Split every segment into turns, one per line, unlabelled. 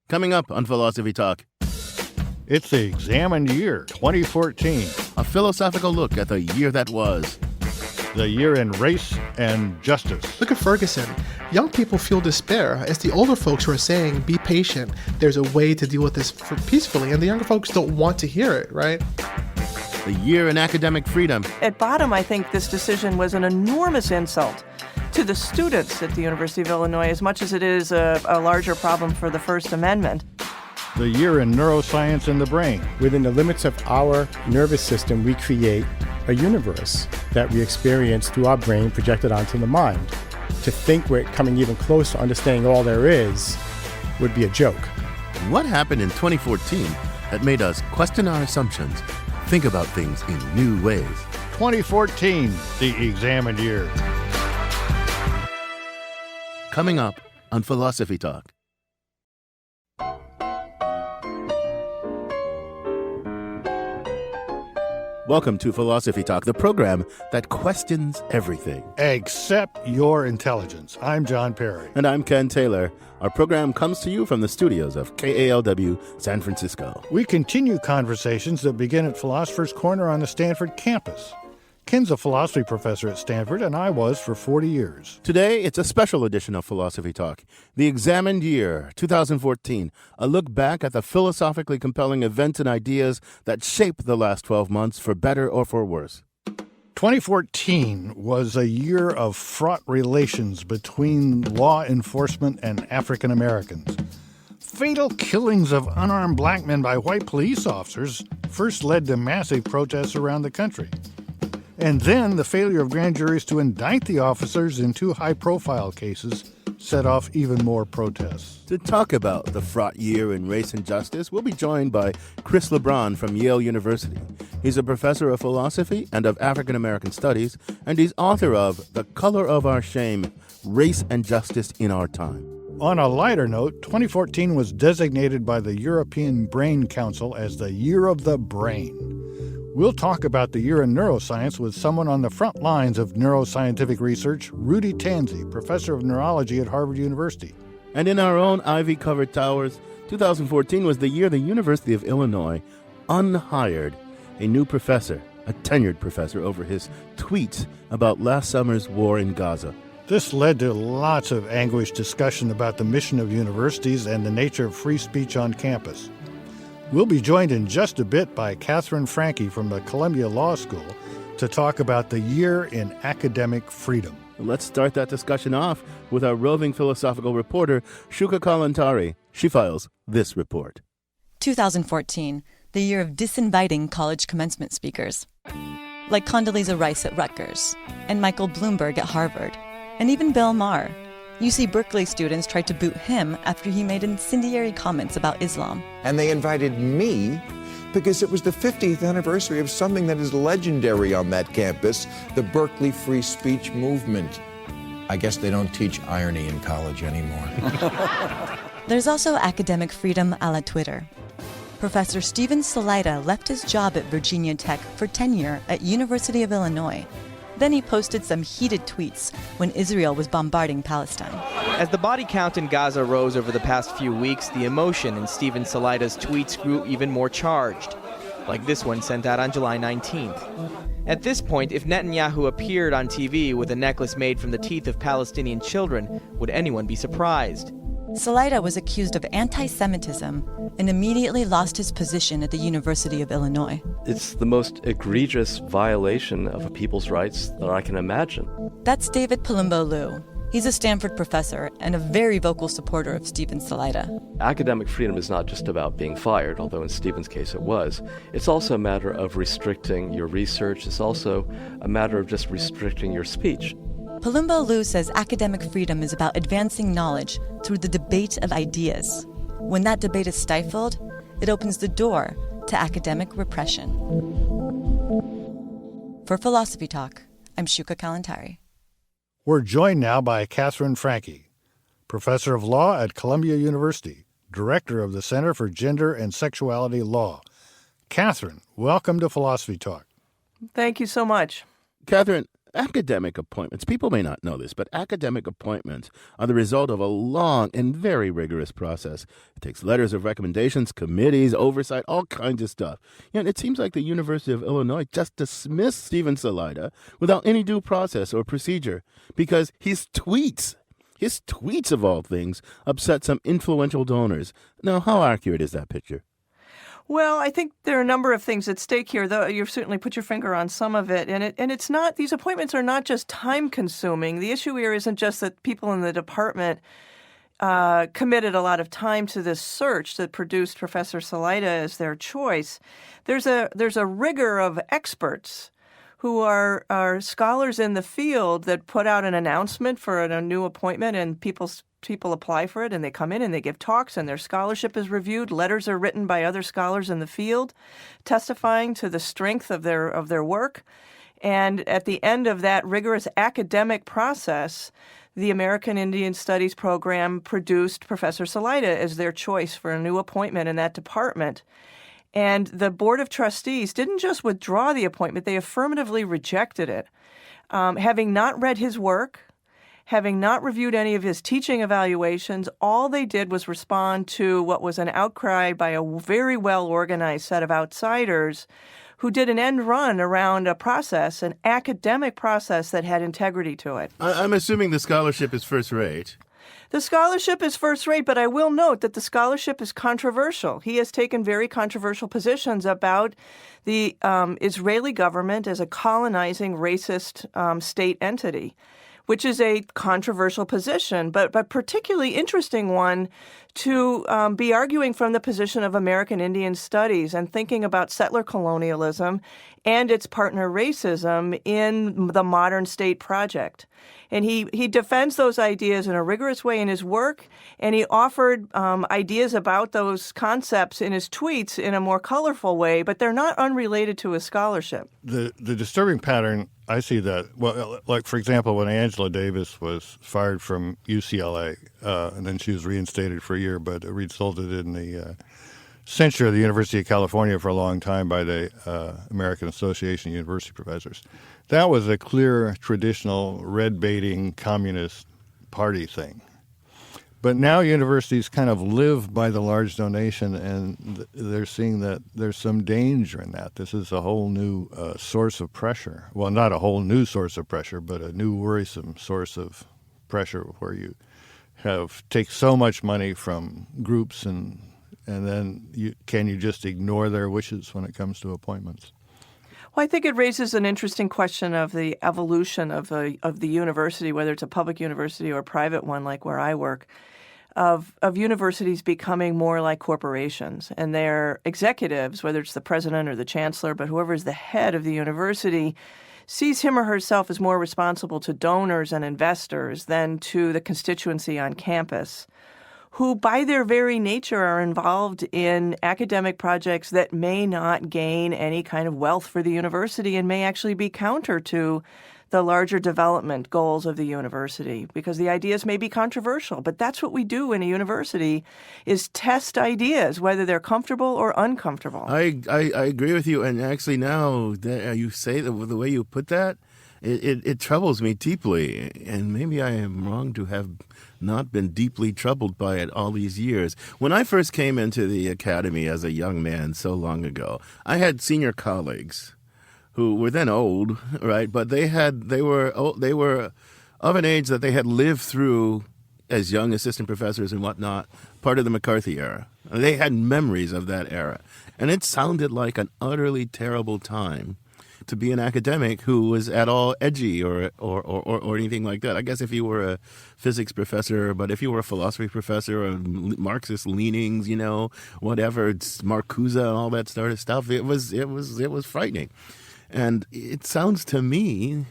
Coming up on Philosophy Talk.
It's the examined year, 2014.
A philosophical look at the year that was.
The year in race and justice.
Look at Ferguson. Young people feel despair. It's the older folks who are saying, be patient. There's a way to deal with this peacefully. And the younger folks don't want to hear it, right?
The year in academic freedom.
At bottom, I think this decision was an enormous insult to the students at the University of Illinois, as much as it is a larger problem for the First Amendment.
The year in neuroscience and the brain.
Within the limits of our nervous system, we create a universe that we experience through our brain projected onto the mind. To think we're coming even close to understanding all there is would be a joke.
What happened in 2014 that made us question our assumptions, think about things in new ways?
2014, the examined year.
Coming up on Philosophy Talk. Welcome to Philosophy Talk, the program that questions everything.
Except your intelligence. I'm John Perry.
And I'm Ken Taylor. Our program comes to you from the studios of KALW San Francisco.
We continue conversations that begin at Philosopher's Corner on the Stanford campus. Ken's a philosophy professor at Stanford, and I was for 40 years.
Today, it's a special edition of Philosophy Talk, the examined year, 2014, a look back at the philosophically compelling events and ideas that shaped the last 12 months for better or for worse.
2014 was a year of fraught relations between law enforcement and African Americans. Fatal killings of unarmed black men by white police officers first led to massive protests around the country. And then the failure of grand juries to indict the officers in two high-profile cases set off even more protests.
To talk about the fraught year in race and justice, we'll be joined by Chris Lebron from Yale University. He's a professor of philosophy and of African American studies, and he's author of The Color of Our Shame, Race and Justice in Our Time.
On a lighter note, 2014 was designated by the European Brain Council as the Year of the Brain. We'll talk about the year in neuroscience with someone on the front lines of neuroscientific research, Rudy Tanzi, professor of neurology at Harvard University.
And in our own ivy-covered towers, 2014 was the year the University of Illinois unhired a new professor, a tenured professor, over his tweets about last summer's war in Gaza.
This led to lots of anguished discussion about the mission of universities and the nature of free speech on campus. We'll be joined in just a bit by Katherine Franke from the Columbia Law School to talk about the year in academic freedom.
Let's start that discussion off with our roving philosophical reporter, Shuka Kalantari. She files this report.
2014, the year of disinviting college commencement speakers, like Condoleezza Rice at Rutgers, and Michael Bloomberg at Harvard, and even Bill Maher. UC Berkeley students tried to boot him after he made incendiary comments about Islam.
And they invited me because it was the 50th anniversary of something that is legendary on that campus, the Berkeley Free Speech Movement. I guess they don't teach irony in college anymore.
There's also academic freedom a la Twitter. Professor Stephen Salaita left his job at Virginia Tech for tenure at University of Illinois. Then he posted some heated tweets when Israel was bombarding Palestine.
As the body count in Gaza rose over the past few weeks, the emotion in Stephen Salaita's tweets grew even more charged, like this one sent out on July 19th. At this point, if Netanyahu appeared on TV with a necklace made from the teeth of Palestinian children, would anyone be surprised?
Salaita was accused of anti-Semitism and immediately lost his position at the University of Illinois.
It's the most egregious violation of a people's rights that I can imagine.
That's David Palumbo Liu. He's a Stanford professor and a very vocal supporter of Stephen Salaita.
Academic freedom is not just about being fired, although in Stephen's case it was. It's also a matter of restricting your research. It's also a matter of just restricting your speech.
Palumbo Liu says academic freedom is about advancing knowledge through the debate of ideas. When that debate is stifled, it opens the door to academic repression. For Philosophy Talk, I'm Shuka Kalantari.
We're joined now by Katherine Franke, professor of law at Columbia University, director of the Center for Gender and Sexuality Law. Katherine, welcome to Philosophy Talk.
Thank you so much.
Katherine, academic appointments, people may not know this, but academic appointments are the result of a long and very rigorous process. It takes letters of recommendations, committees, oversight, all kinds of stuff. And it seems like the University of Illinois just dismissed Stephen Salida without any due process or procedure because his tweets of all things upset some influential donors. Now, how accurate is that picture?
Well, I think there are a number of things at stake here, though you've certainly put your finger on some of it. And it's not, these appointments are not just time consuming. The issue here isn't just that people in the department committed a lot of time to this search that produced Professor Salida as their choice. There's a rigor of experts who are scholars in the field that put out an announcement for a new appointment, and people apply for it, and they come in and they give talks, and their scholarship is reviewed. Letters are written by other scholars in the field testifying to the strength of their work. And at the end of that rigorous academic process, the American Indian Studies program produced Professor Salida as their choice for a new appointment in that department. And the Board of Trustees didn't just withdraw the appointment, they affirmatively rejected it. Having not read his work, having not reviewed any of his teaching evaluations, all they did was respond to what was an outcry by a very well-organized set of outsiders who did an end run around a process, an academic process that had integrity to it.
I'm assuming the scholarship is first rate.
The scholarship is first rate, but I will note that the scholarship is controversial. He has taken very controversial positions about the Israeli government as a colonizing racist state entity, which is a controversial position, but particularly interesting one to be arguing from the position of American Indian Studies and thinking about settler colonialism and its partner racism in the modern state project. And he defends those ideas in a rigorous way in his work, and he offered ideas about those concepts in his tweets in a more colorful way, but they're not unrelated to his scholarship.
The disturbing pattern, I see that, well, like, for example, when Angela Davis was fired from UCLA, and then she was reinstated for a year, but it resulted in the censure of the University of California for a long time by the American Association of University Professors. That was a clear, traditional, red-baiting Communist Party thing. But now universities kind of live by the large donation, and they're seeing that there's some danger in that. This is a whole new source of pressure. Well, not a whole new source of pressure, but a new worrisome source of pressure where you take so much money from groups and then can you just ignore their wishes when it comes to appointments?
Well, I think it raises an interesting question of the evolution of the university, whether it's a public university or a private one like where I work, of universities becoming more like corporations. And their executives, whether it's the president or the chancellor, but whoever is the head of the university, sees him or herself as more responsible to donors and investors than to the constituency on campus, who by their very nature are involved in academic projects that may not gain any kind of wealth for the university and may actually be counter to the larger development goals of the university, because the ideas may be controversial. But that's what we do in a university, is test ideas, whether they're comfortable or uncomfortable.
I agree with you. And actually now that you say the way you put that, it troubles me deeply. And maybe I am wrong to have not been deeply troubled by it all these years. When I first came into the academy as a young man so long ago, I had senior colleagues who were then old, right? But they were of an age that they had lived through as young assistant professors and whatnot, part of the McCarthy era. They had memories of that era. And it sounded like an utterly terrible time to be an academic who was at all edgy or anything like that. I guess if you were a physics professor, but if you were a philosophy professor or Marxist leanings, whatever, it's Marcuse and all that sort of stuff, it was frightening. And it sounds to me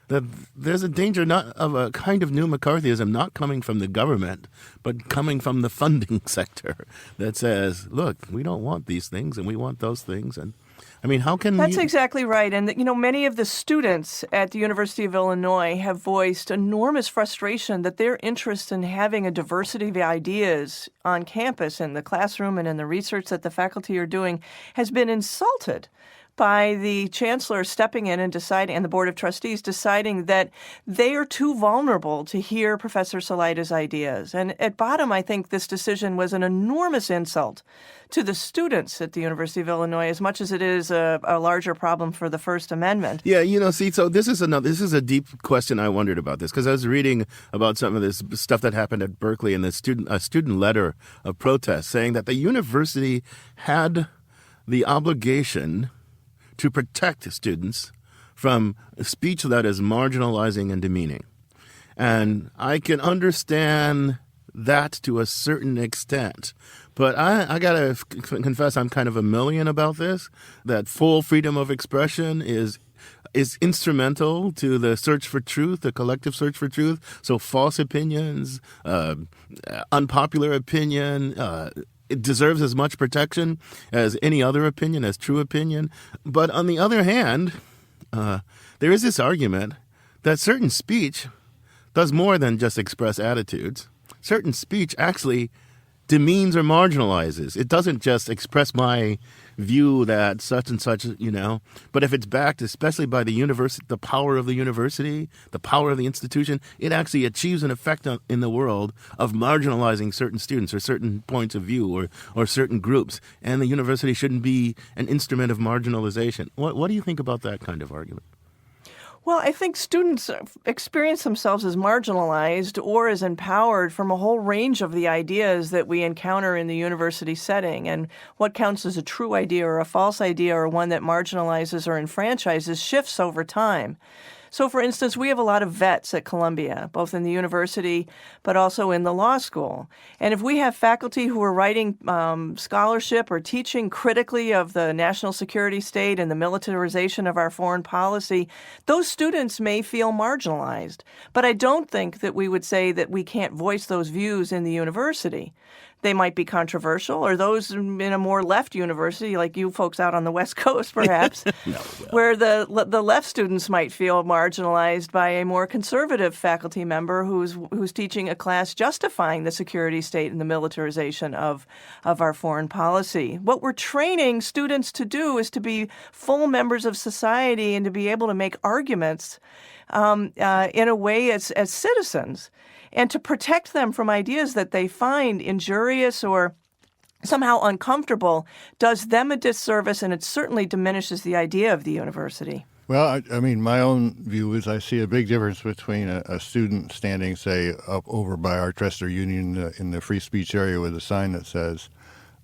that there's a danger not of a kind of new McCarthyism not coming from the government, but coming from the funding sector that says, look, we don't want these things and we want those things. And I mean, how can
That's exactly right. And, many of the students at the University of Illinois have voiced enormous frustration that their interest in having a diversity of ideas on campus in the classroom and in the research that the faculty are doing has been insulted by the chancellor stepping in and deciding, and the board of trustees deciding that they are too vulnerable to hear Professor Salida's ideas. And at bottom, I think this decision was an enormous insult to the students at the University of Illinois, as much as it is a larger problem for the First Amendment.
Yeah, so this is a deep question. I wondered about this because I was reading about some of this stuff that happened at Berkeley and a student letter of protest saying that the university had the obligation to protect students from speech that is marginalizing and demeaning. And I can understand that to a certain extent. But I got to confess I'm kind of a million about this, that full freedom of expression is instrumental to the search for truth, the collective search for truth. So false opinions, unpopular opinion, it deserves as much protection as any other opinion, as true opinion. But on the other hand, there is this argument that certain speech does more than just express attitudes. Certain speech actually demeans or marginalizes. It doesn't just express my view that such and such, but if it's backed especially by the university, the power of the university, the power of the institution, it actually achieves an effect in the world of marginalizing certain students or certain points of view or certain groups. And the university shouldn't be an instrument of marginalization. What do you think about that kind of argument?
Well, I think students experience themselves as marginalized or as empowered from a whole range of the ideas that we encounter in the university setting. And what counts as a true idea or a false idea or one that marginalizes or enfranchises shifts over time. So, for instance, we have a lot of vets at Columbia, both in the university but also in the law school. And if we have faculty who are writing scholarship or teaching critically of the national security state and the militarization of our foreign policy, those students may feel marginalized. But I don't think that we would say that we can't voice those views in the university. They might be controversial, or those in a more left university, like you folks out on the West Coast, perhaps, where the left students might feel marginalized by a more conservative faculty member who's teaching a class justifying the security state and the militarization of our foreign policy. What we're training students to do is to be full members of society and to be able to make arguments in a way as citizens, and to protect them from ideas that they find injurious or somehow uncomfortable does them a disservice, and it certainly diminishes the idea of the university.
Well, I mean, my own view is I see a big difference between a student standing, say, up over by our Trester Union in the free speech area with a sign that says,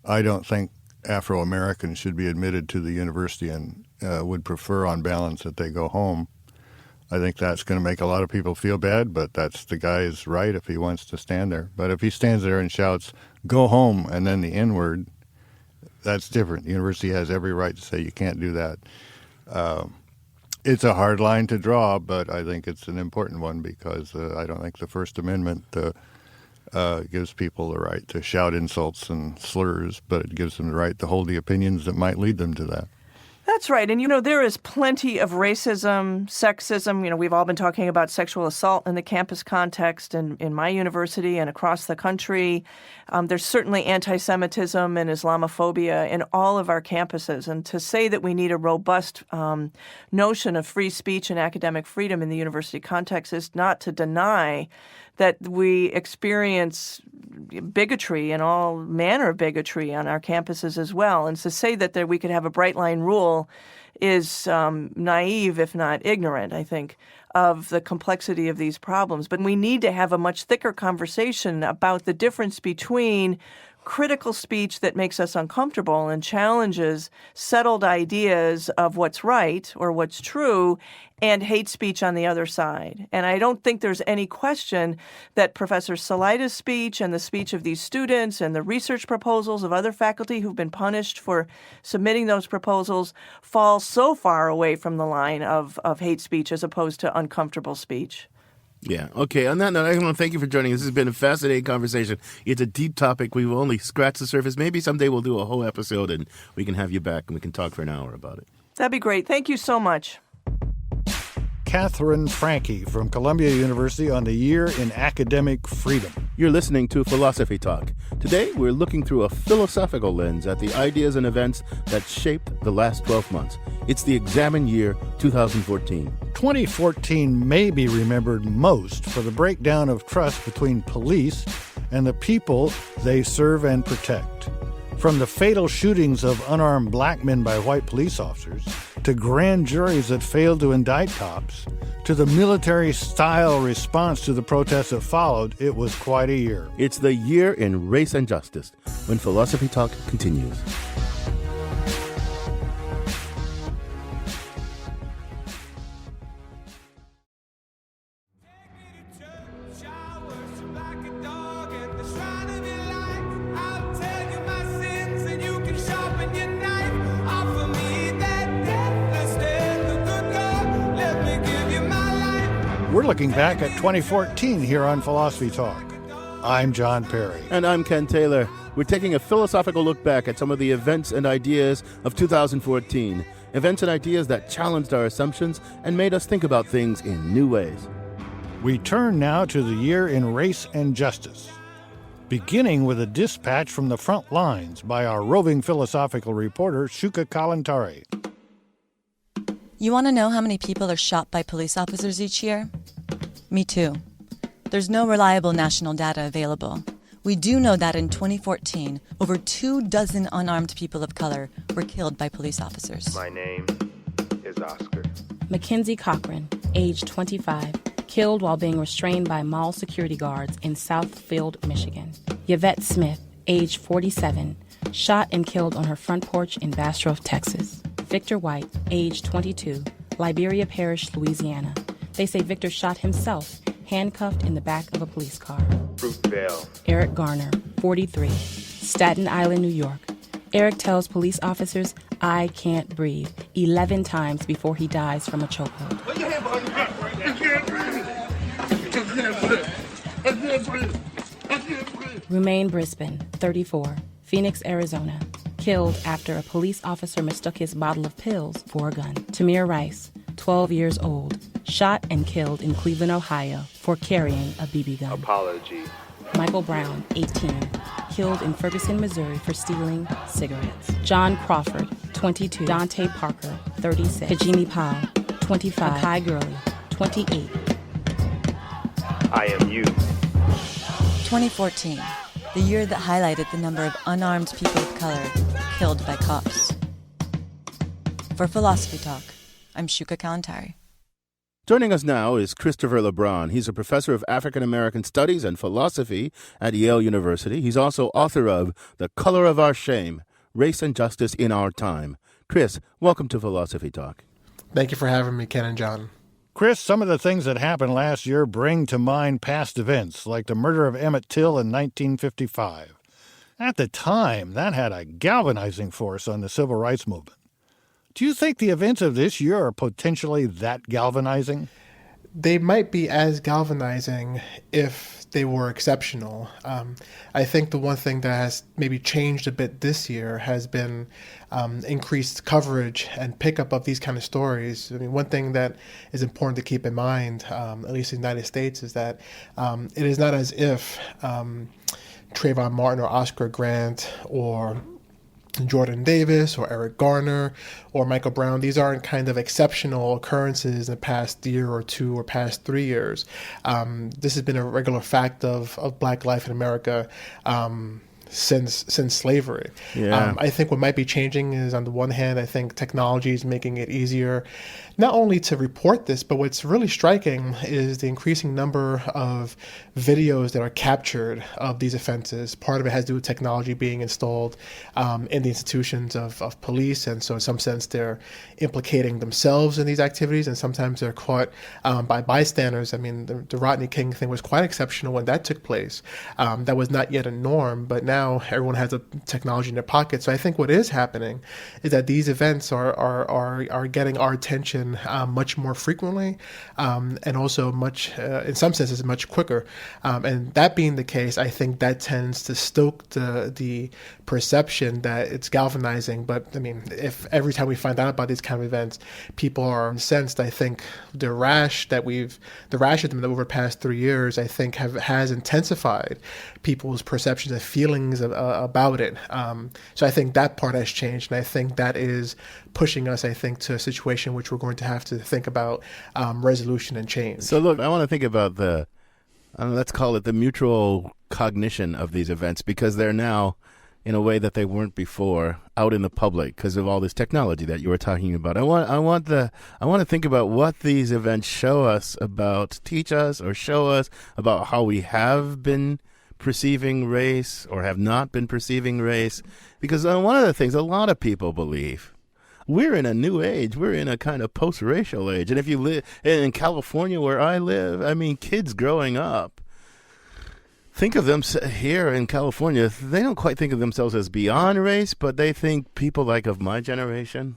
I don't think Afro-Americans should be admitted to the university and would prefer on balance that they go home. I think that's going to make a lot of people feel bad, but that's the guy's right if he wants to stand there. But if he stands there and shouts, go home, and then the N-word, that's different. The university has every right to say you can't do that. It's a hard line to draw, but I think it's an important one because I don't think the First Amendment gives people the right to shout insults and slurs, but it gives them the right to hold the opinions that might lead them to that.
That's right. And, there is plenty of racism, sexism. We've all been talking about sexual assault in the campus context in my university and across the country. There's certainly anti-Semitism and Islamophobia in all of our campuses. And to say that we need a robust notion of free speech and academic freedom in the university context is not to deny that we experience bigotry and all manner of bigotry on our campuses as well. And to say that we could have a bright line rule is naive, if not ignorant, I think, of the complexity of these problems. But we need to have a much thicker conversation about the difference between critical speech that makes us uncomfortable and challenges settled ideas of what's right or what's true, and hate speech on the other side. And I don't think there's any question that Professor Salida's speech and the speech of these students and the research proposals of other faculty who've been punished for submitting those proposals fall so far away from the line of hate speech as opposed to uncomfortable speech.
Yeah. Okay. On that note, I want to thank you for joining us. This has been a fascinating conversation. It's a deep topic. We've only scratched the surface. Maybe someday we'll do a whole episode and we can have you back and we can talk for an hour about it.
That'd be great. Thank you so much.
Katherine Franke from Columbia University on the year in academic freedom.
You're listening to Philosophy Talk. Today, we're looking through a philosophical lens at the ideas and events that shaped the last 12 months. It's the examined year 2014.
2014 may be remembered most for the breakdown of trust between police and the people they serve and protect. From the fatal shootings of unarmed black men by white police officers, to grand juries that failed to indict cops, to the military-style response to the protests that followed, it was quite a year.
It's the year in race and justice, when Philosophy Talk continues.
We're looking back at 2014 here on Philosophy Talk. I'm John Perry.
And I'm Ken Taylor. We're taking a philosophical look back at some of the events and ideas of 2014. Events and ideas that challenged our assumptions and made us think about things in new ways.
We turn now to the year in race and justice, beginning with a dispatch from the front lines by our roving philosophical reporter, Shuka Kalantari.
You want to know how many people are shot by police officers each year? Me too. There's no reliable national data available. We do know that in 2014, over 24 unarmed people of color were killed by police officers.
My name is Oscar.
Mackenzie Cochran, age 25, killed while being restrained by mall security guards in Southfield, Michigan. Yvette Smith, age 47, shot and killed on her front porch in Bastrop, Texas. Victor White, age 22, Liberia Parish, Louisiana. They say Victor shot himself, handcuffed in the back of a police car.
Fruitvale.
Eric Garner, 43, Staten Island, New York. Eric tells police officers, "I can't breathe," 11 times before he dies from a chokehold.
Put your hand behind your back. I can't breathe. I can't breathe. I can't breathe.
Romaine Brisbane, 34, Phoenix, Arizona. Killed after a police officer mistook his bottle of pills for a gun. Tamir Rice, 12 years old, shot and killed in Cleveland, Ohio for carrying a BB gun.
Apology.
Michael Brown, 18, killed in Ferguson, Missouri for stealing cigarettes. John Crawford, 22. Dante Parker, 36. Kajimi Powell, 25. Kai Gurley, 28.
I am you.
2014, the year that highlighted the number of unarmed people of color killed by cops. For Philosophy Talk, I'm Shuka Kalantari.
Joining us now is Christopher Lebron. He's a professor of African American Studies and Philosophy at Yale University. He's also author of The Color of Our Shame, Race and Justice in Our Time. Chris, welcome to Philosophy Talk.
Thank you for having me, Ken and John.
Chris, some of the things that happened last year bring to mind past events, like the murder of Emmett Till in 1955. At the time, that had a galvanizing force on the civil rights movement. Do you think the events of this year are potentially that galvanizing?
They might be as galvanizing if they were exceptional. I think the one thing that has maybe changed a bit this year has been increased coverage and pickup of these kind of stories. I mean, one thing that is important to keep in mind, at least in the United States, is that it is not as if Trayvon Martin or Oscar Grant or Jordan Davis or Eric Garner or Michael Brown, these aren't kind of exceptional occurrences in the past year or two or past 3 years. This has been a regular fact of Black life in America since slavery.
Yeah.
I think what might be changing is, on the one hand, I think technology is making it easier not only to report this, but what's really striking is the increasing number of videos that are captured of these offenses. Part of it has to do with technology being installed in the institutions of police, and so in some sense they're implicating themselves in these activities, and sometimes they're caught by bystanders. I mean, the Rodney King thing was quite exceptional when that took place. That was not yet a norm, but now now everyone has a technology in their pocket. So I think what is happening is that these events are getting our attention much more frequently, and also much, in some senses, much quicker. And that being the case, I think that tends to stoke the perception that it's galvanizing. But I mean, if every time we find out about these kind of events, people are incensed, I think the rash of them over the past 3 years, I think has intensified people's perceptions and feelings about it. So I think that part has changed, and I think that is pushing us, I think, to a situation which we're going to have to think about resolution and change.
So look, I want to think about let's call it the mutual cognition of these events, because they're now, in a way that they weren't before, out in the public because of all this technology that you were talking about. I want to think about what these events teach us or show us about how we have been perceiving race or have not been perceiving race. Because one of the things a lot of people believe, we're in a new age. We're in a kind of post-racial age. And if you live in California where I live, I mean, kids growing up, think of them here in California, they don't quite think of themselves as beyond race, but they think people like of my generation,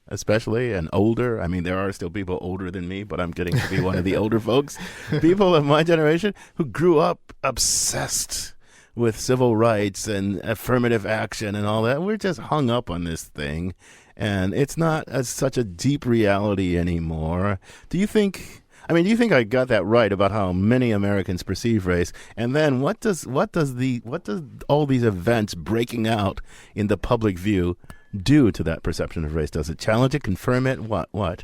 especially, and older. I mean, there are still people older than me, but I'm getting to be one of the older folks. People of my generation who grew up obsessed with civil rights and affirmative action and all that. We're just hung up on this thing, and it's not such a deep reality anymore. Do you think I got that right about how many Americans perceive race? And then what does all these events breaking out in the public view do to that perception of race? Does it challenge it, confirm it? What?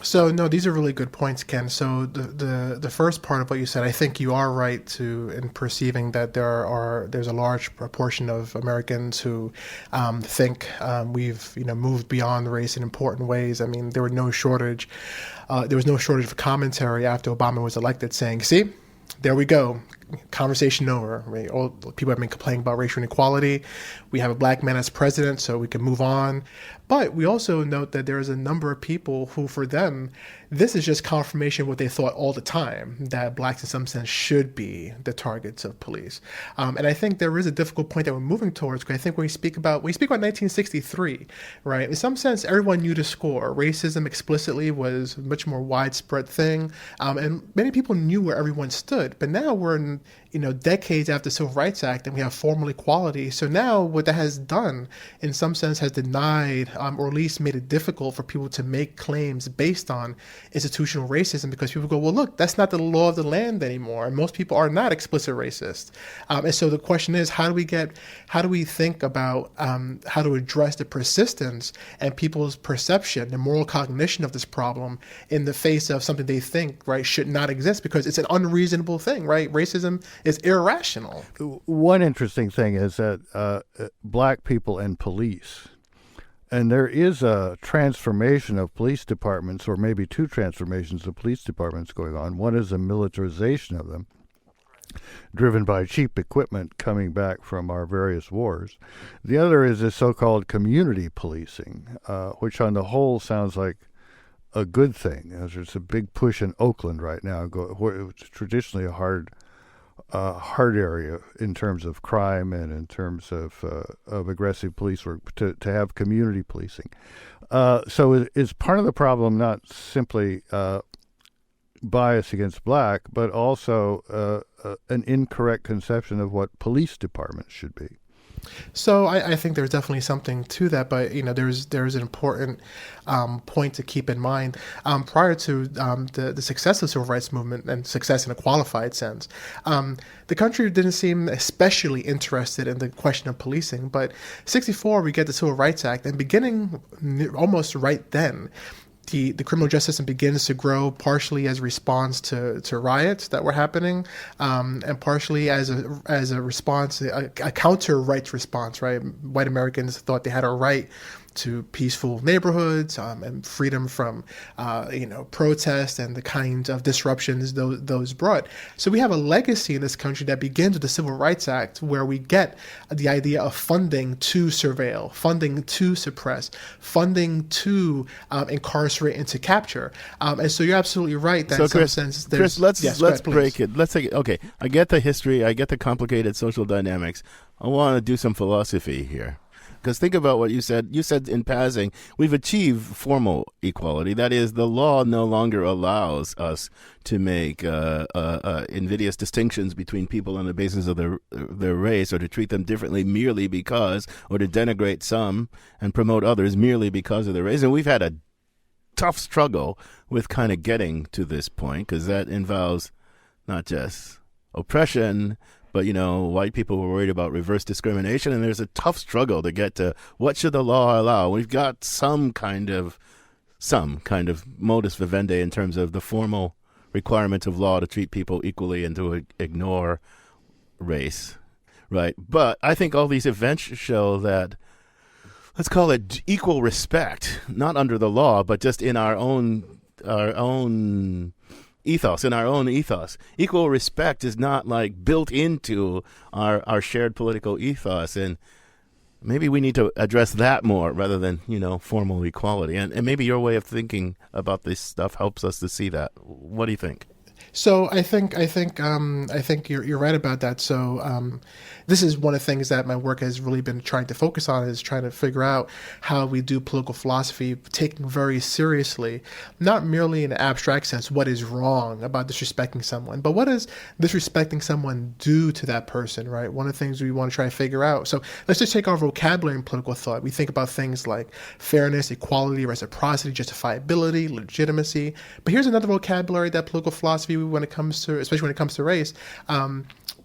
So no, these are really good points, Ken. So the first part of what you said, I think you are right in perceiving that there's a large proportion of Americans who think we've moved beyond race in important ways. I mean, there was no shortage of commentary after Obama was elected saying, "See, there we go. Conversation over. Right? All people have been complaining about racial inequality. We have a black man as president, so we can move on." But we also note that there is a number of people who, for them, this is just confirmation of what they thought all the time, that blacks in some sense should be the targets of police. And I think there is a difficult point that we're moving towards, because I think when we speak about 1963, right? In some sense, everyone knew the score. Racism explicitly was a much more widespread thing, and many people knew where everyone stood. But now we're in decades after the Civil Rights Act, and we have formal equality. So now what that has done, in some sense, has denied, or at least made it difficult for people to make claims based on institutional racism, because people go, well, look, that's not the law of the land anymore. And most people are not explicit racist. And so the question is, how do we think about how to address the persistence and people's perception, the moral cognition of this problem in the face of something they think, right, should not exist, because it's an unreasonable thing, right? Racism is irrational.
One interesting thing is that black people and police, and there is a transformation of police departments, or maybe two transformations of police departments going on. One is a militarization of them, driven by cheap equipment coming back from our various wars. The other is the so-called community policing, which on the whole sounds like a good thing. There's a big push in Oakland right now, where it's traditionally a hard area in terms of crime and in terms of aggressive police work, to have community policing. So is part of the problem not simply bias against black, but also an incorrect conception of what police departments should be?
So I think there's definitely something to that, but there's an important point to keep in mind. Prior to the success of the civil rights movement, and success in a qualified sense, the country didn't seem especially interested in the question of policing. But 1964, we get the Civil Rights Act, and beginning almost right then, the criminal justice system begins to grow, partially as a response to riots that were happening, and partially as a response, a counter rights response, right? White Americans thought they had a right to peaceful neighborhoods and freedom from protest and the kinds of disruptions those brought. So we have a legacy in this country that begins with the Civil Rights Act, where we get the idea of funding to surveil, funding to suppress, funding to incarcerate and to capture. And so you're absolutely right that, so in
Chris,
some sense there's...
Chris, let's
yes,
break it. Let's take it. Okay, I get the history. I get the complicated social dynamics. I want to do some philosophy here. Because think about what you said. You said in passing, we've achieved formal equality. That is, the law no longer allows us to make invidious distinctions between people on the basis of their race, or to treat them differently merely because, or to denigrate some and promote others merely because of their race. And we've had a tough struggle with kind of getting to this point, because that involves not just oppression, but, white people were worried about reverse discrimination, and there's a tough struggle to get to what should the law allow. We've got some kind of modus vivendi in terms of the formal requirements of law to treat people equally and to ignore race, right? But I think all these events show that, let's call it equal respect, not under the law, but just in our own ethos, in our own ethos. Equal respect is not like built into our shared political ethos, and maybe we need to address that more rather than, formal equality. And maybe your way of thinking about this stuff helps us to see that. What do you think?
So I think you're right about that. So this is one of the things that my work has really been trying to focus on, is trying to figure out how we do political philosophy, taking very seriously, not merely in an abstract sense, what is wrong about disrespecting someone, but what does disrespecting someone do to that person, right? One of the things we want to try to figure out. So let's just take our vocabulary in political thought. We think about things like fairness, equality, reciprocity, justifiability, legitimacy. But here's another vocabulary that political philosophy, when it comes to, especially when it comes to race,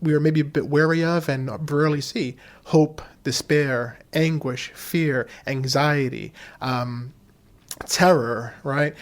we are maybe a bit wary of and rarely see: hope, despair, anguish, fear, anxiety, terror, right?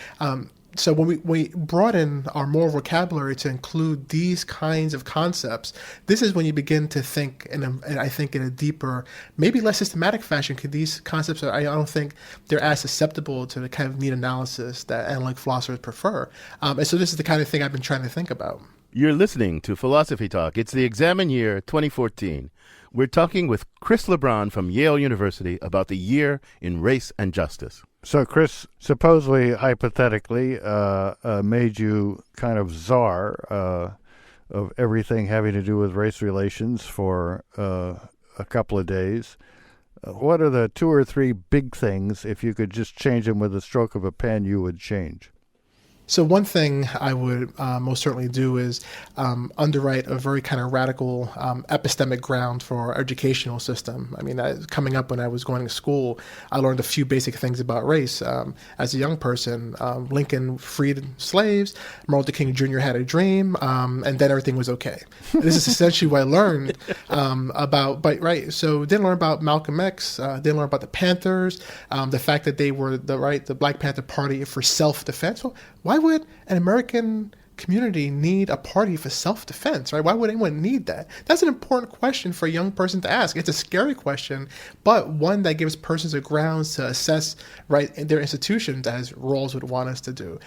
So when we broaden our moral vocabulary to include these kinds of concepts, this is when you begin to think, and I think in a deeper, maybe less systematic fashion, because these concepts I don't think they're as susceptible to the kind of neat analysis that analytic philosophers prefer. And so this is the kind of thing I've been trying to think about.
You're listening to Philosophy Talk. It's the examen year 2014. We're talking with Chris Lebron from Yale University about the year in race and justice.
So, Chris, supposedly, hypothetically, made you kind of czar of everything having to do with race relations for a couple of days. What are the 2 or 3 big things, if you could just change them with a stroke of a pen, you would change?
So one thing I would most certainly do is underwrite a very kind of radical epistemic ground for our educational system. I mean, coming up when I was going to school, I learned a few basic things about race. As a young person, Lincoln freed slaves, Martin Luther King Jr. had a dream, and then everything was okay. This is essentially what I learned about, but right, so didn't learn about Malcolm X, didn't learn about the Panthers, the fact that they were the Black Panther Party for self-defense. Well, why would an American community need a party for self-defense, right? Why would anyone need that? That's an important question for a young person to ask. It's a scary question, but one that gives persons a grounds to assess, right, their institutions as Rawls would want us to do.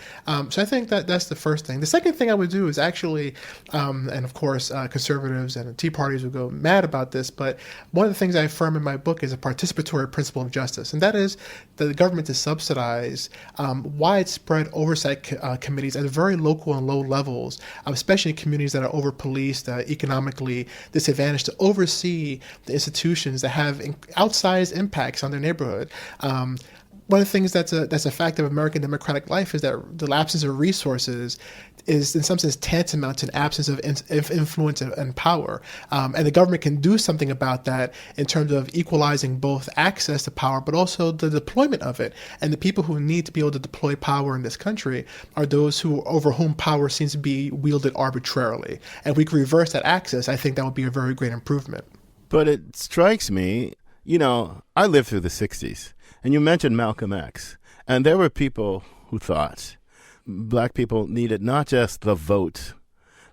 So I think that's the first thing. The second thing I would do is actually, and of course, conservatives and Tea Parties would go mad about this, but one of the things I affirm in my book is a participatory principle of justice, and that is that the government to subsidize widespread oversight committees at very local and low levels, especially in communities that are over-policed, economically disadvantaged, to oversee the institutions that have outsized impacts on their neighborhood. One of the things that's a fact of American democratic life is that the absence of resources is in some sense tantamount to an absence of influence and power. And the government can do something about that in terms of equalizing both access to power, but also the deployment of it. And the people who need to be able to deploy power in this country are those over whom power seems to be wielded arbitrarily. And if we could reverse that access, I think that would be a very great improvement.
But it strikes me, I lived through the 60s. And you mentioned Malcolm X. And there were people who thought Black people needed not just the vote,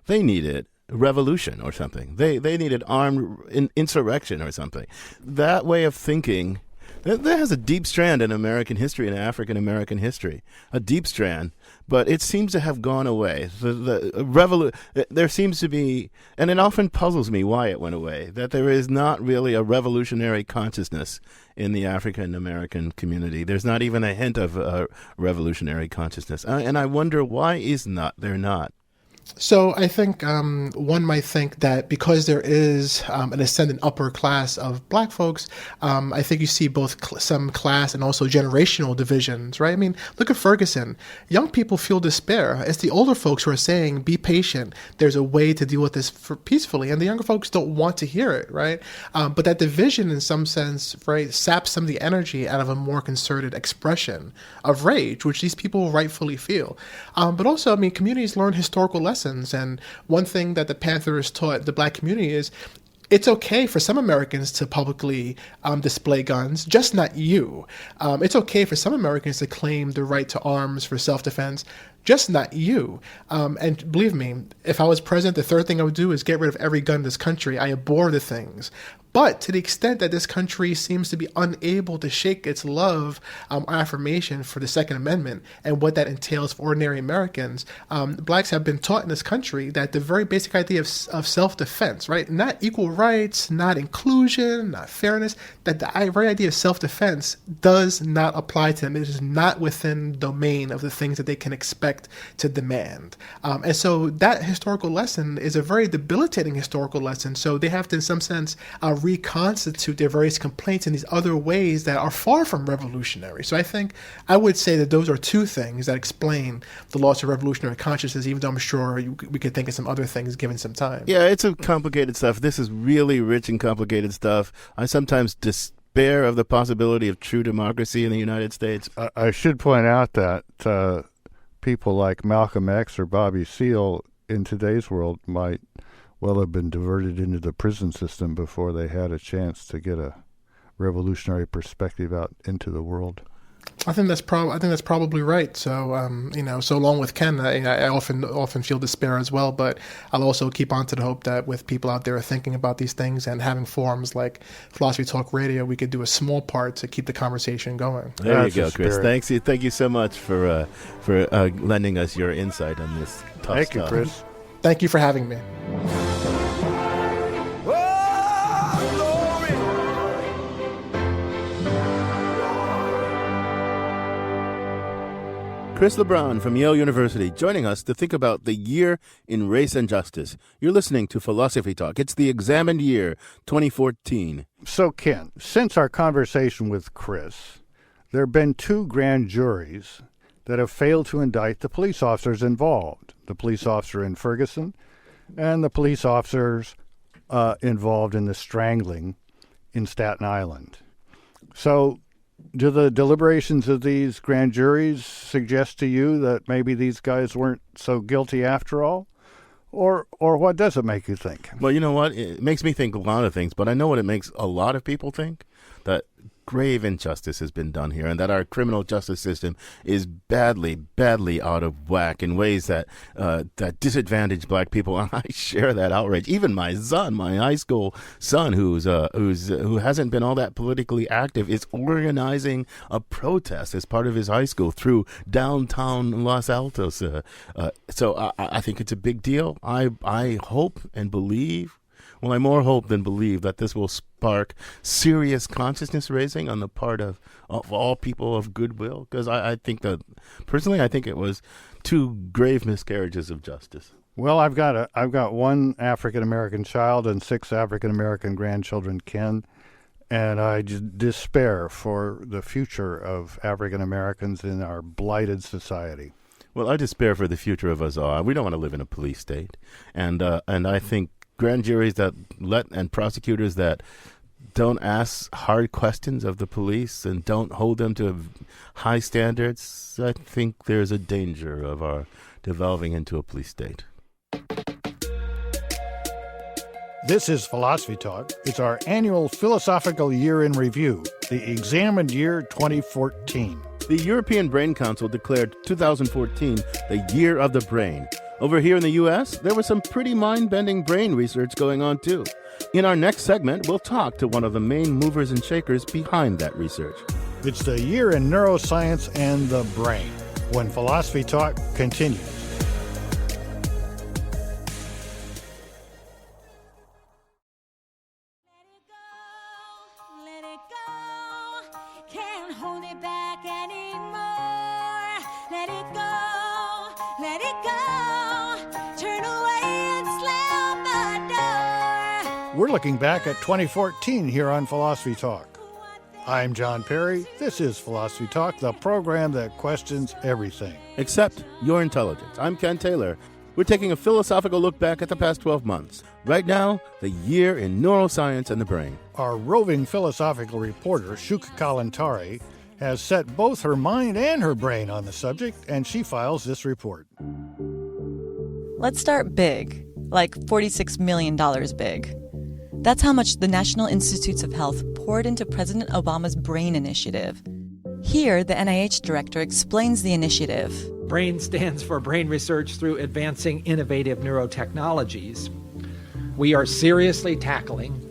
they needed revolution or something. They needed armed insurrection or something. That way of thinking, that has a deep strand in American history and African American history, a deep strand, but it seems to have gone away. There seems to be, and it often puzzles me why it went away, that there is not really a revolutionary consciousness in the African American community. There's not even a hint of a revolutionary consciousness. And I wonder, why is there not?
So I think one might think that because there is an ascendant upper class of black folks, I think you see both some class and also generational divisions, right? I mean, look at Ferguson. Young people feel despair. It's the older folks who are saying, be patient. There's a way to deal with this peacefully. And the younger folks don't want to hear it, right? But that division, in some sense, right, saps some of the energy out of a more concerted expression of rage, which these people rightfully feel. But also, I mean, communities learn historical lessons. And one thing that the Panthers taught the black community is it's okay for some Americans to publicly display guns, just not you. It's okay for some Americans to claim the right to arms for self-defense, just not you. And believe me, if I was president, the third thing I would do is get rid of every gun in this country. I abhor the things. But to the extent that this country seems to be unable to shake its love affirmation for the Second Amendment and what that entails for ordinary Americans, blacks have been taught in this country that the very basic idea of self-defense, right? Not equal rights, not inclusion, not fairness, that the very idea of self-defense does not apply to them. It is not within the domain of the things that they can expect to demand. And so that historical lesson is a very debilitating historical lesson. So they have to, in some sense, reconstitute their various complaints in these other ways that are far from revolutionary. So I think I would say that those are two things that explain the loss of revolutionary consciousness, even though I'm sure we could think of some other things given some time.
Yeah, it's a complicated stuff. This is really rich and complicated stuff. I sometimes despair of the possibility of true democracy in the United States.
I should point out that people like Malcolm X or Bobby Seale in today's world might well have been diverted into the prison system before they had a chance to get a revolutionary perspective out into the world.
I think that's probably right. So so along with Ken, I often feel despair as well. But I'll also keep on to the hope that with people out there thinking about these things and having forums like Philosophy Talk Radio, we could do a small part to keep the conversation going.
There you go, Chris. Thank you so much for lending us your insight on this tough stuff.
Thank you, Chris.
Thank you for having me.
Chris Lebron from Yale University joining us to think about the year in race and justice. You're listening to Philosophy Talk. It's the examined year, 2014.
So, Ken, since our conversation with Chris, there have been 2 grand juries that have failed to indict the police officers involved, the police officer in Ferguson and the police officers involved in the strangling in Staten Island. So, do the deliberations of these grand juries suggest to you that maybe these guys weren't so guilty after all? Or what does it make you think?
Well, you know what? It makes me think a lot of things, but I know what it makes a lot of people think, that grave injustice has been done here and that our criminal justice system is badly, badly out of whack in ways that that disadvantage black people. And I share that outrage. Even my son, my high school son, who hasn't been all that politically active, is organizing a protest as part of his high school through downtown Los Altos. So I think it's a big deal. I hope and believe. Well, I more hope than believe that this will spark serious consciousness raising on the part of all people of goodwill. Because I think that, personally, I think it was 2 grave miscarriages of justice.
Well, I've got 1 African-American child and 6 African-American grandchildren, Ken, and I despair for the future of African-Americans in our blighted society.
Well, I despair for the future of us all. We don't want to live in a police state. And I think grand juries that and prosecutors that don't ask hard questions of the police and don't hold them to high standards, I think there's a danger of our devolving into a police state.
This is Philosophy Talk. It's our annual philosophical year in review, the examined year 2014.
The European Brain Council declared 2014 the Year of the Brain. Over here in the U.S., there was some pretty mind-bending brain research going on, too. In our next segment, we'll talk to one of the main movers and shakers behind that research.
It's the year in neuroscience and the brain, when Philosophy Talk continues.
Let it go, turn
looking back at 2014 here on Philosophy Talk. I'm John Perry. This is Philosophy Talk, the program that questions everything.
Except your intelligence. I'm Ken Taylor. We're taking a philosophical look back at the past 12 months. Right now, the year in neuroscience and the brain.
Our roving philosophical reporter, Shuka Kalantari, has set both her mind and her brain on the subject, and she files this report.
Let's start big, like $46 million big. That's how much the National Institutes of Health poured into President Obama's BRAIN initiative. Here, the NIH director explains the initiative.
BRAIN stands for Brain Research Through Advancing Innovative Neurotechnologies. We are seriously tackling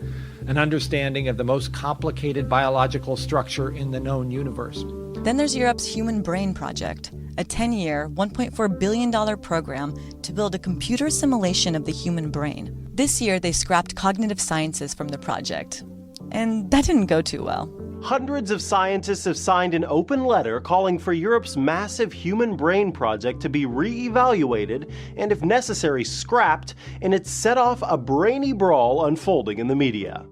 an understanding of the most complicated biological structure in the known universe.
Then there's Europe's Human Brain Project, a 10-year, $1.4 billion program to build a computer simulation of the human brain. This year, they scrapped cognitive sciences from the project. And that didn't go too well.
Hundreds of scientists have signed an open letter calling for Europe's massive human brain project to be re-evaluated and, if necessary, scrapped, and it's set off a brainy brawl unfolding in the media.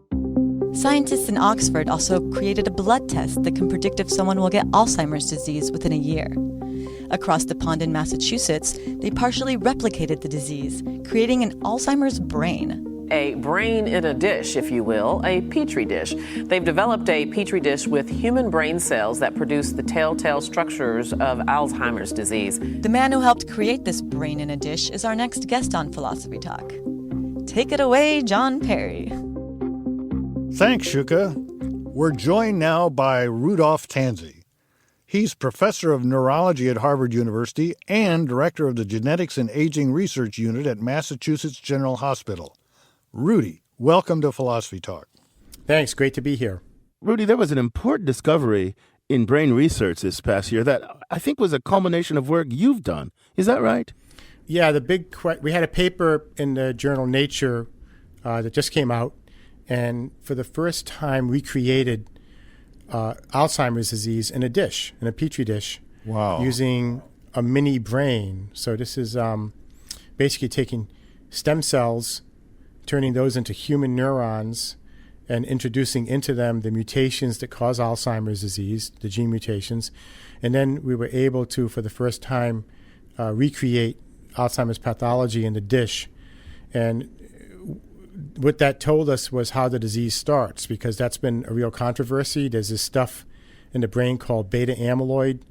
Scientists in Oxford also created a blood test that can predict if someone will get Alzheimer's disease within a year. Across the pond in Massachusetts, they partially replicated the disease, creating an Alzheimer's brain.
A brain in a dish, if you will, a petri dish. They've developed a petri dish with human brain cells that produce the telltale structures of Alzheimer's disease.
The man who helped create this brain in a dish is our next guest on Philosophy Talk. Take it away, John Perry.
Thanks, Shuka. We're joined now by Rudolph Tanzi. He's professor of neurology at Harvard University and director of the Genetics and Aging Research Unit at Massachusetts General Hospital. Rudy, welcome to Philosophy Talk.
Thanks. Great to be here.
Rudy, there was an important discovery in brain research this past year that I think was a culmination of work you've done. Is that right?
Yeah, we had a paper in the journal Nature that just came out, and for the first time we created Alzheimer's disease in a dish, in a petri dish, using a mini brain. So this is basically taking stem cells, turning those into human neurons, and introducing into them the mutations that cause Alzheimer's disease, the gene mutations. And then we were able to, for the first time, recreate Alzheimer's pathology in the dish. And what that told us was how the disease starts, because that's been a real controversy. There's this stuff in the brain called beta amyloid,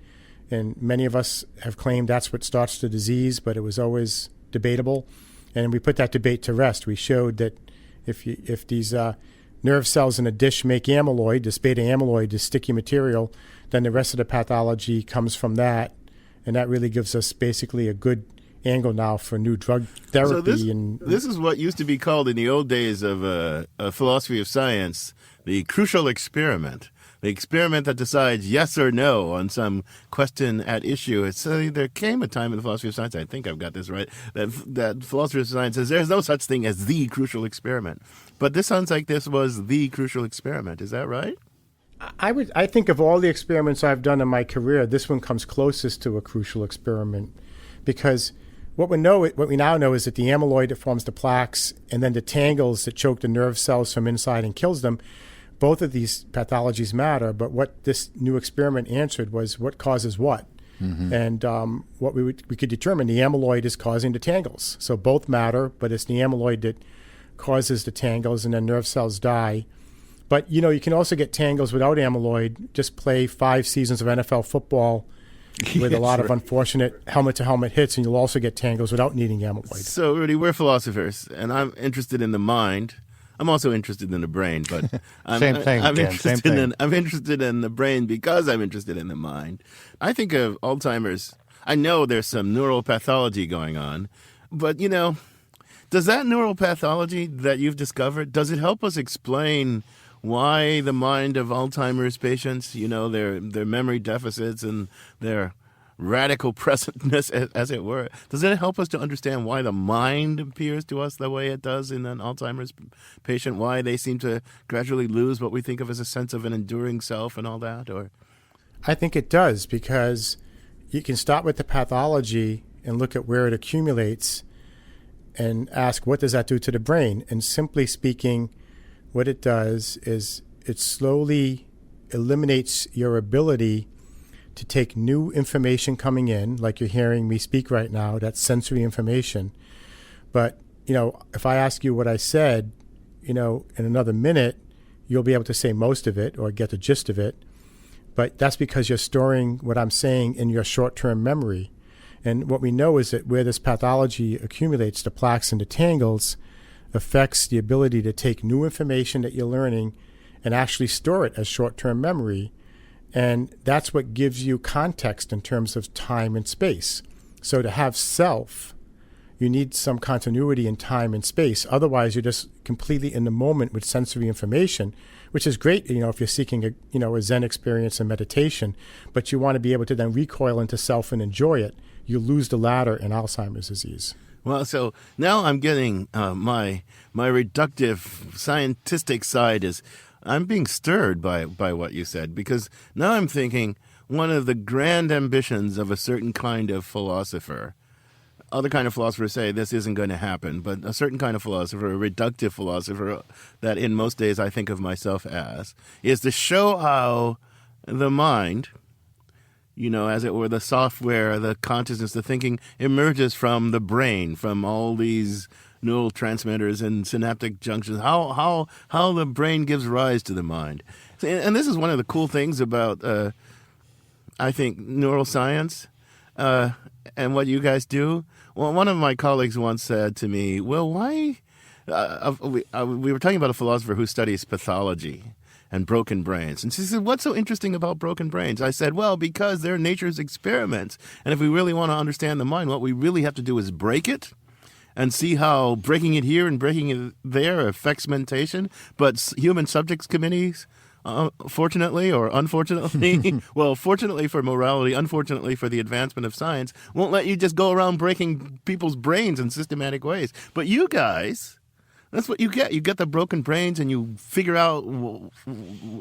and many of us have claimed that's what starts the disease, but it was always debatable. And we put that debate to rest. We showed that if these nerve cells in a dish make amyloid, this beta amyloid, this sticky material, then the rest of the pathology comes from that, and that really gives us basically a good angle now for new drug therapy.
So this is what used to be called in the old days of philosophy of science, the crucial experiment. The experiment that decides yes or no on some question at issue. So there came a time in the philosophy of science, I think I've got this right, that philosophy of science says there's no such thing as the crucial experiment. But this sounds like this was the crucial experiment. Is that right?
I think of all the experiments I've done in my career, this one comes closest to a crucial experiment, because what we now know is that the amyloid that forms the plaques and then the tangles that choke the nerve cells from inside and kills them, both of these pathologies matter, but what this new experiment answered was what causes what. Mm-hmm. And what we could determine, the amyloid is causing the tangles. So both matter, but it's the amyloid that causes the tangles, and then nerve cells die. But, you can also get tangles without amyloid. Just play 5 seasons of NFL football with a lot of unfortunate helmet-to-helmet hits, and you'll also get tangles without needing amyloid.
So, Rudy, we're philosophers, and I'm interested in the mind. I'm also interested in the brain, but I'm interested in the brain because I'm interested in the mind. I think of Alzheimer's. I know there's some neural pathology going on, but, does that neural pathology that you've discovered, does it help us explain why the mind of Alzheimer's patients, their memory deficits and their radical presentness, as it were, does it help us to understand why the mind appears to us the way it does in an Alzheimer's patient, why they seem to gradually lose what we think of as a sense of an enduring self and all that? Or
I think it does, because you can start with the pathology and look at where it accumulates and ask, what does that do to the brain? And simply speaking, what it does is it slowly eliminates your ability to take new information coming in, like you're hearing me speak right now, that's sensory information. But, if I ask you what I said, in another minute, you'll be able to say most of it or get the gist of it. But that's because you're storing what I'm saying in your short-term memory. And what we know is that where this pathology accumulates, the plaques and the tangles, affects the ability to take new information that you're learning and actually store it as short-term memory. And that's what gives you context in terms of time and space. So to have self, you need some continuity in time and space. Otherwise, you're just completely in the moment with sensory information, which is great, if you're seeking a Zen experience and meditation, but you want to be able to then recoil into self and enjoy it. You lose the latter in Alzheimer's disease.
Well, so now I'm getting my reductive scientific side is I'm being stirred by what you said, because now I'm thinking one of the grand ambitions of a certain kind of philosopher. Other kind of philosophers say this isn't going to happen, but a certain kind of philosopher, a reductive philosopher that in most days I think of myself as, is to show how the mind, as it were, the software, the consciousness, the thinking emerges from the brain, from all these neural transmitters and synaptic junctions, how the brain gives rise to the mind. And this is one of the cool things about, I think, neuroscience and what you guys do. Well, one of my colleagues once said to me, well, why? We were talking about a philosopher who studies pathology and broken brains. And she said, what's so interesting about broken brains? I said, well, because they're nature's experiments. And if we really want to understand the mind, what we really have to do is break it and see how breaking it here and breaking it there affects mentation. But human subjects committees, fortunately or unfortunately, well, fortunately for morality, unfortunately for the advancement of science, won't let you just go around breaking people's brains in systematic ways. But you guys, that's what you get. You get the broken brains and you figure out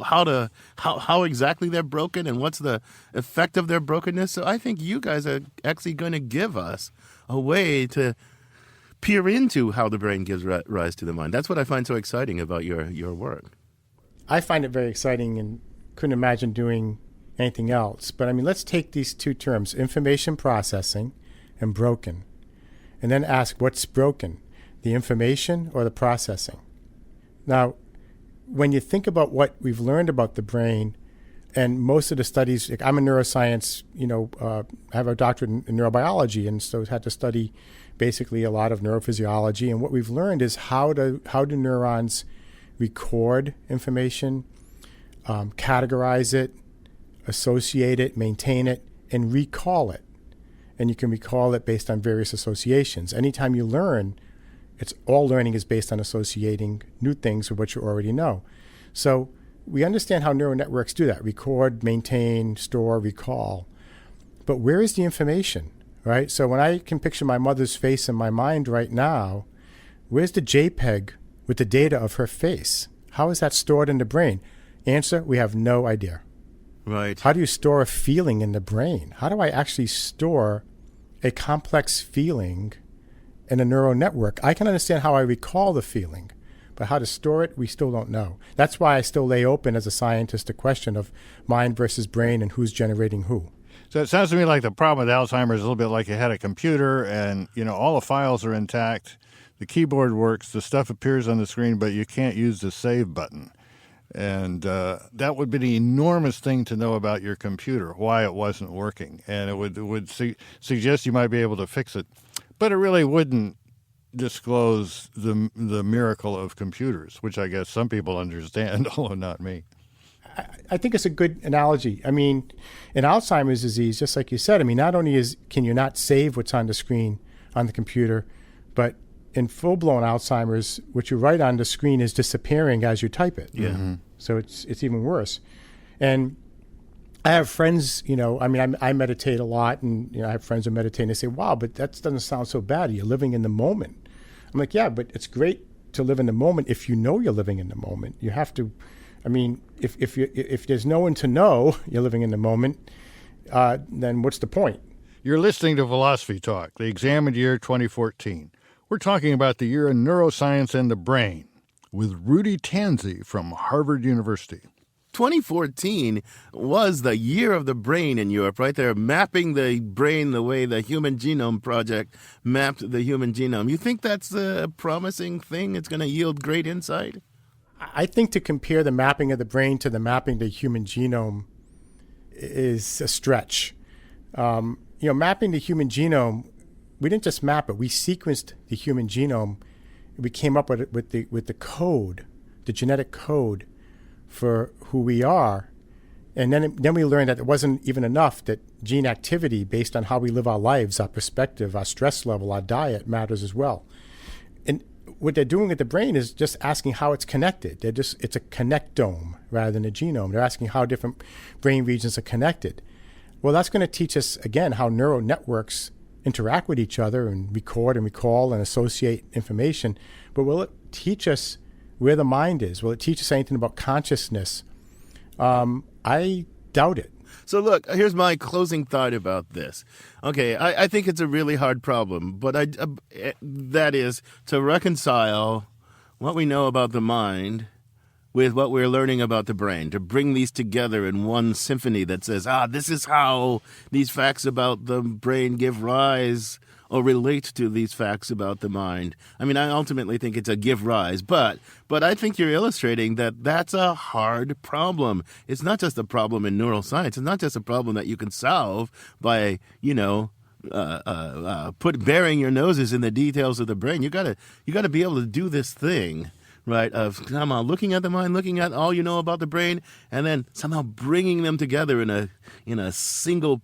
how exactly they're broken and what's the effect of their brokenness. So I think you guys are actually going to give us a way to peer into how the brain gives rise to the mind. That's what I find so exciting about your work.
I find it very exciting and couldn't imagine doing anything else. But let's take these two terms, information processing and broken, and then ask what's broken, the information or the processing? Now, when you think about what we've learned about the brain, and most of the studies, I'm a neuroscience, I have a doctorate in neurobiology, and so had to study basically a lot of neurophysiology. And what we've learned is how do neurons record information, categorize it, associate it, maintain it, and recall it. And you can recall it based on various associations. Anytime you learn, all learning is based on associating new things with what you already know. So we understand how neural networks do that: record, maintain, store, recall. But where is the information, right? So when I can picture my mother's face in my mind right now, where's the JPEG with the data of her face? How is that stored in the brain? Answer, we have no idea.
Right.
How do you store a feeling in the brain? How do I actually store a complex feeling in a neural network? I can understand how I recall the feeling, but how to store it, we still don't know. That's why I still lay open as a scientist the question of mind versus brain and who's generating who.
So it sounds to me like the problem with Alzheimer's is a little bit like you had a computer and, all the files are intact. The keyboard works, the stuff appears on the screen, but you can't use the save button. And that would be an enormous thing to know about your computer, why it wasn't working. And it would suggest you might be able to fix it. But it really wouldn't disclose the miracle of computers, which I guess some people understand, although not me.
I think it's a good analogy. In Alzheimer's disease, just like you said, not only can you not save what's on the screen on the computer, but in full-blown Alzheimer's, what you write on the screen is disappearing as you type it.
Yeah. Mm-hmm.
So it's even worse. And I have friends, I meditate a lot, and I have friends who meditate, and they say, wow, but that doesn't sound so bad. You're living in the moment. I'm like, yeah, but it's great to live in the moment if you know you're living in the moment. You have to, if there's no one to know you're living in the moment, then what's the point?
You're listening to Philosophy Talk, the examined year 2014. We're talking about the year in neuroscience and the brain with Rudy Tanzi from Harvard University.
2014 was the year of the brain in Europe, right? They're mapping the brain the way the Human Genome Project mapped the human genome. You think that's a promising thing? It's going to yield great insight?
I think to compare the mapping of the brain to the mapping of the human genome is a stretch. Mapping the human genome, we didn't just map it. We sequenced the human genome. We came up with the code, the genetic code for who we are. And then we learned that it wasn't even enough, that gene activity based on how we live our lives, our perspective, our stress level, our diet matters as well. And what they're doing with the brain is just asking how it's connected. It's a connectome rather than a genome. They're asking how different brain regions are connected. Well, that's going to teach us, again, how neural networks interact with each other and record and recall and associate information. But will it teach us where the mind is? Will it teach us anything about consciousness? I doubt it.
So look, here's my closing thought about this. Okay, I think it's a really hard problem, but that is to reconcile what we know about the mind with what we're learning about the brain, to bring these together in one symphony that says, this is how these facts about the brain give rise or relate to these facts about the mind. I mean, I ultimately think it's a give rise, but I think you're illustrating that that's a hard problem. It's not just a problem in neuroscience. It's not just a problem that you can solve by, bearing your noses in the details of the brain. You gotta be able to do this thing, right, of somehow looking at the mind, looking at all you know about the brain, and then somehow bringing them together in a single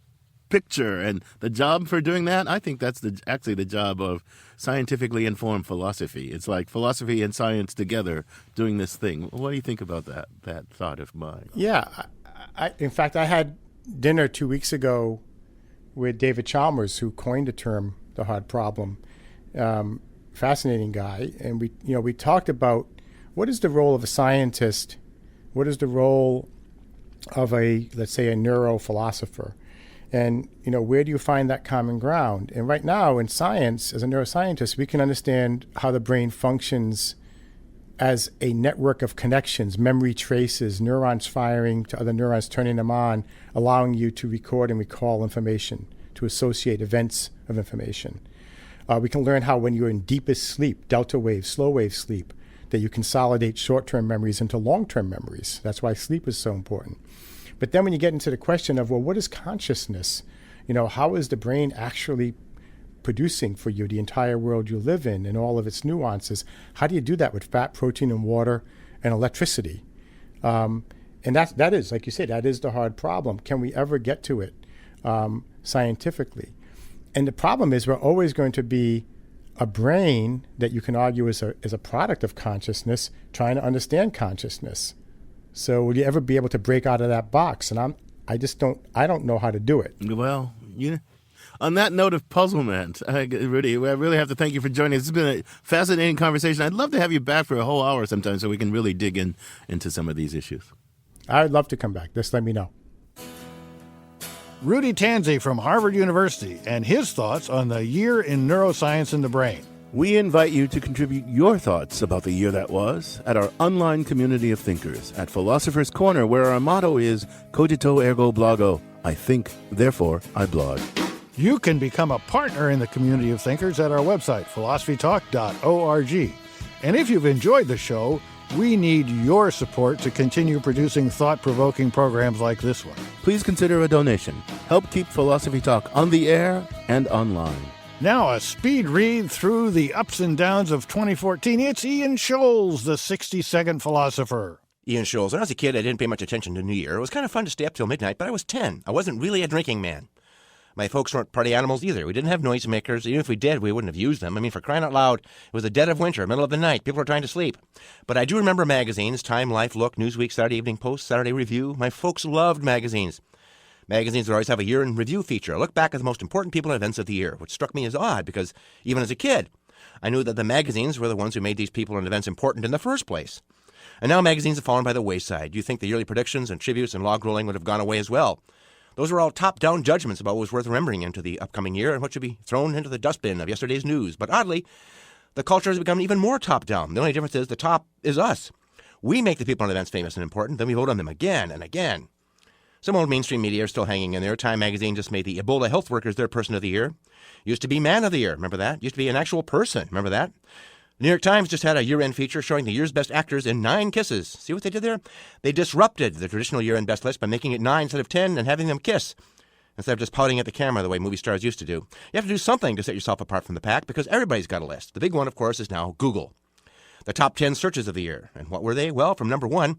picture. And the job for doing that, I think that's actually the job of scientifically informed philosophy. It's like philosophy and science together doing this thing. What do you think about that thought of mine?
Yeah. In fact, I had dinner 2 weeks ago with David Chalmers, who coined the term the hard problem. Fascinating guy. And we talked about what is the role of a scientist, what is the role of let's say a neurophilosopher, and where do you find that common ground? And right now in science, as a neuroscientist, we can understand how the brain functions as a network of connections, memory traces, neurons firing to other neurons, turning them on, allowing you to record and recall information, to associate events of information. We can learn how when you're in deepest sleep, delta wave, slow wave sleep, that you consolidate short-term memories into long-term memories. That's why sleep is so important. But then when you get into the question of, well, what is consciousness? How is the brain actually producing for you the entire world you live in and all of its nuances? How do you do that with fat, protein, and water and electricity? And that is, like you said, that is the hard problem. Can we ever get to it scientifically? And the problem is we're always going to be a brain that you can argue is a product of consciousness trying to understand consciousness. So will you ever be able to break out of that box? And I don't know how to do it.
Well, on that note of puzzlement, Rudy, I really have to thank you for joining us. It's been a fascinating conversation. I'd love to have you back for a whole hour sometime so we can really dig into some of these issues.
I'd love to come back. Just let me know.
Rudy Tanzi from Harvard University and his thoughts on the year in neuroscience in the brain.
We invite you to contribute your thoughts about the year that was at our online community of thinkers at Philosopher's Corner, where our motto is Cogito ergo blogo. I think, therefore I blog.
You can become a partner in the community of thinkers at our website, philosophytalk.org. And if you've enjoyed the show, we need your support to continue producing thought-provoking programs like this one.
Please consider a donation. Help keep Philosophy Talk on the air and online.
Now, a speed read through the ups and downs of 2014. It's Ian Scholes, the 60-second philosopher.
Ian Scholes. When I was a kid, I didn't pay much attention to New Year. It was kind of fun to stay up till midnight, but I was 10. I wasn't really a drinking man. My folks weren't party animals either. We didn't have noisemakers. Even if we did, we wouldn't have used them. I mean, for crying out loud, it was the dead of winter, middle of the night. People were trying to sleep. But I do remember magazines, Time, Life, Look, Newsweek, Saturday Evening Post, Saturday Review. My folks loved magazines. Magazines would always have a year in review feature. A look back at the most important people and events of the year, which struck me as odd because even as a kid, I knew that the magazines were the ones who made these people and events important in the first place. And now magazines have fallen by the wayside. You think the yearly predictions and tributes and log rolling would have gone away as well. Those were all top-down judgments about what was worth remembering into the upcoming year and what should be thrown into the dustbin of yesterday's news. But oddly, The culture has become even more top-down. The only difference is the top is us. We make the people in events famous and important, then we vote on them again and again. Some old mainstream media are still hanging in there. Time magazine just made the Ebola health workers their person of the year. Used to be man of the year, remember that? Used to be an actual person, remember that? The New York Times just had a year-end feature showing the year's best actors in 9 kisses. See what they did there? They disrupted the traditional year-end best list by making it 9 instead of 10 and having them kiss, instead of just pouting at the camera the way movie stars used to do. You have to do something to set yourself apart from the pack because everybody's got a list. The big one, of course, is now Google. The top 10 searches of the year. And what were they? Well, from number 1,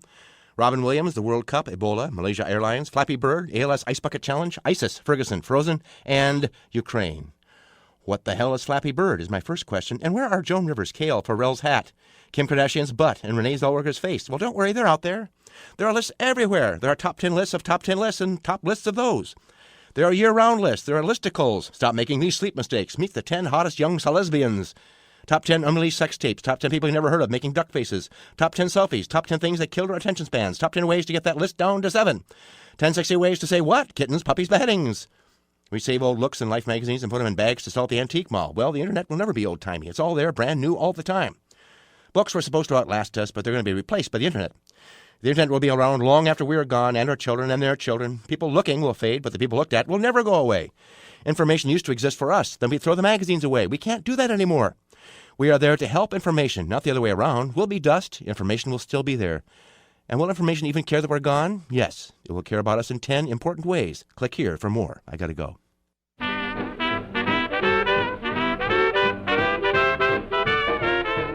Robin Williams, the World Cup, Ebola, Malaysia Airlines, Flappy Bird, ALS Ice Bucket Challenge, ISIS, Ferguson, Frozen, and Ukraine. What the hell is Flappy Bird is my first question. And where are Joan Rivers' kale, Pharrell's hat, Kim Kardashian's butt, and Renee Zellweger's face? Well, don't worry, they're out there. There are lists everywhere. There are top 10 lists of top 10 lists and top lists of those. There are year-round lists. There are listicles. Stop making these sleep mistakes. Meet the 10 hottest young lesbians. Top 10 unreleased sex tapes. Top 10 people you never heard of making duck faces. Top 10 selfies. Top 10 things that killed our attention spans. Top 10 ways to get that list down to 7. 10 sexy ways to say what? Kittens, puppies, beheadings. We save old looks in Life magazines and put them in bags to sell at the antique mall. Well, the internet will never be old-timey. It's all there, brand new all the time. Books were supposed to outlast us, but they're going to be replaced by the internet. The internet will be around long after we are gone, and our children and their children. People looking will fade, but the people looked at will never go away. Information used to exist for us. Then we throw the magazines away. We can't do that anymore. We are there to help information, not the other way around. We'll be dust. Information will still be there. And will information even care that we're gone? Yes. It will care about us in 10 important ways. Click here for more. I gotta go.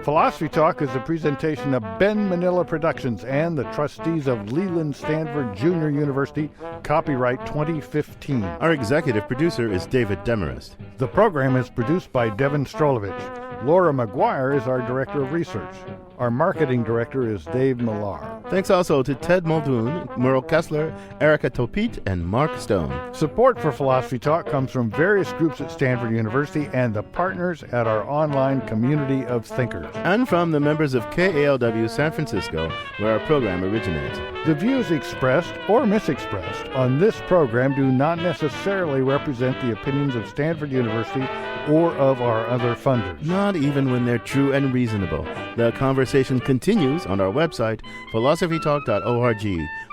Philosophy Talk is a presentation of Ben Manila Productions and the trustees of Leland Stanford Junior University, copyright 2015.
Our executive producer is David Demarest.
The program is produced by Devin Strolovich. Laura McGuire is our director of research. Our marketing director is Dave Millar.
Thanks also to Ted Muldoon, Merle Kessler, Erica Topit, and Mark Stone.
Support for Philosophy Talk comes from various groups at Stanford University and the partners at our online community of thinkers.
And from the members of KALW San Francisco, where our program originates.
The views expressed or misexpressed on this program do not necessarily represent the opinions of Stanford University or of our other funders.
Not even when they're true and reasonable. The conversation continues on our website, philosophytalk.org,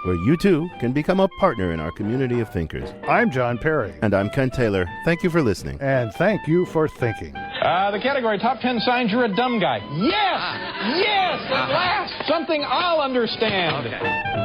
where you too can become a partner in our community of thinkers.
I'm John Perry.
And I'm Ken Taylor. Thank you for listening.
And thank you for thinking.
The category top 10 signs you're a dumb guy. Yes! Yes! At last! Something I'll understand. Okay.